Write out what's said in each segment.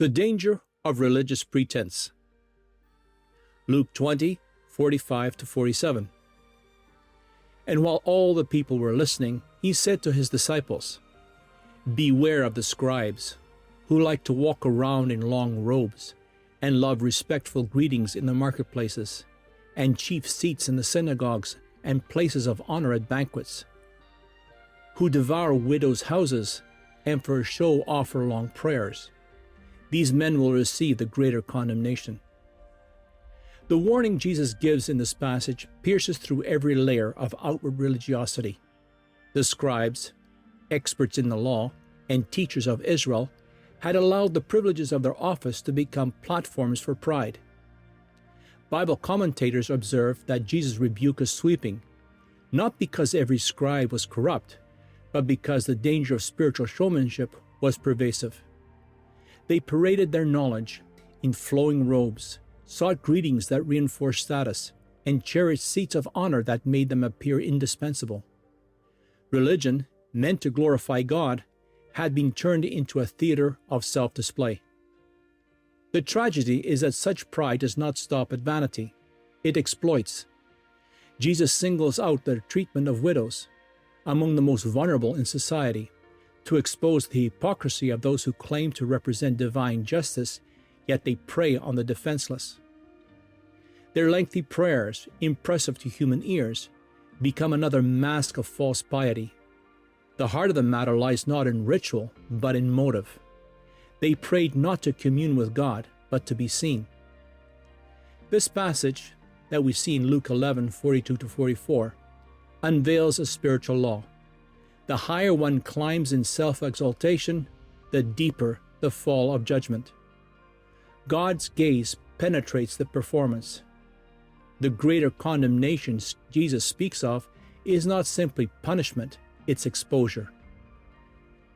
The danger of religious pretense. Luke 20:45-47. And while all the people were listening, he said to his disciples, "Beware of the scribes, who like to walk around in long robes, and love respectful greetings in the marketplaces, and chief seats in the synagogues, and places of honor at banquets, who devour widows' houses, and for show offer long prayers. These men will receive the greater condemnation." The warning Jesus gives in this passage pierces through every layer of outward religiosity. The scribes, experts in the law, and teachers of Israel had allowed the privileges of their office to become platforms for pride. Bible commentators observe that Jesus' rebuke is sweeping, not because every scribe was corrupt, but because the danger of spiritual showmanship was pervasive. They paraded their knowledge in flowing robes, sought greetings that reinforced status, and cherished seats of honor that made them appear indispensable. Religion, meant to glorify God, had been turned into a theater of self-display. The tragedy is that such pride does not stop at vanity. It exploits. Jesus singles out the treatment of widows, among the most vulnerable in society, to expose the hypocrisy of those who claim to represent divine justice, yet they prey on the defenseless. Their lengthy prayers, impressive to human ears, become another mask of false piety. The heart of the matter lies not in ritual, but in motive. They prayed not to commune with God, but to be seen. This passage that we see in Luke 11:42-44 unveils a spiritual law. The higher one climbs in self-exaltation, the deeper the fall of judgment. God's gaze penetrates the performance. The greater condemnation Jesus speaks of is not simply punishment, it's exposure.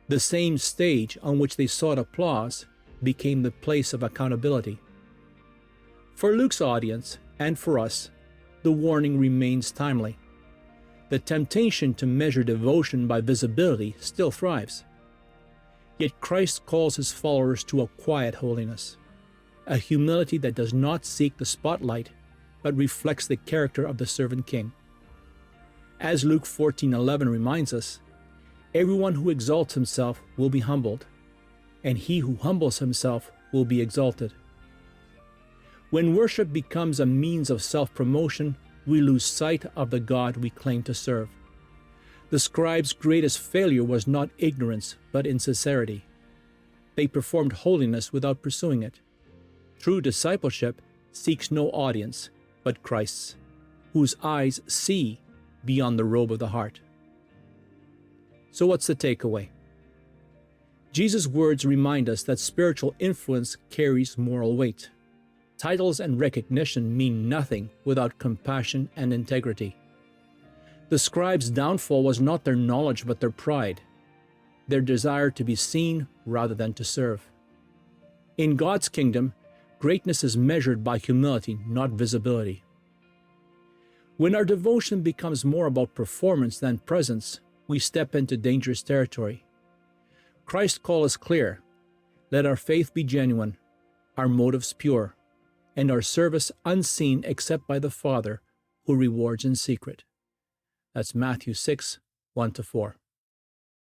The same stage on which they sought applause became the place of accountability. For Luke's audience, and for us, the warning remains timely. The temptation to measure devotion by visibility still thrives. Yet Christ calls his followers to a quiet holiness, a humility that does not seek the spotlight, but reflects the character of the servant king. As Luke 14:11 reminds us, everyone who exalts himself will be humbled, and he who humbles himself will be exalted. When worship becomes a means of self-promotion, we lose sight of the God we claim to serve. The scribes' greatest failure was not ignorance, but insincerity. They performed holiness without pursuing it. True discipleship seeks no audience, but Christ's, whose eyes see beyond the robe of the heart. So what's the takeaway? Jesus' words remind us that spiritual influence carries moral weight. Titles and recognition mean nothing without compassion and integrity. The scribes' downfall was not their knowledge but their pride, their desire to be seen rather than to serve. In God's kingdom, greatness is measured by humility, not visibility. When our devotion becomes more about performance than presence, we step into dangerous territory. Christ's call is clear. Let our faith be genuine, our motives pure, and our service unseen except by the Father who rewards in secret. That's Matthew 6:1-4.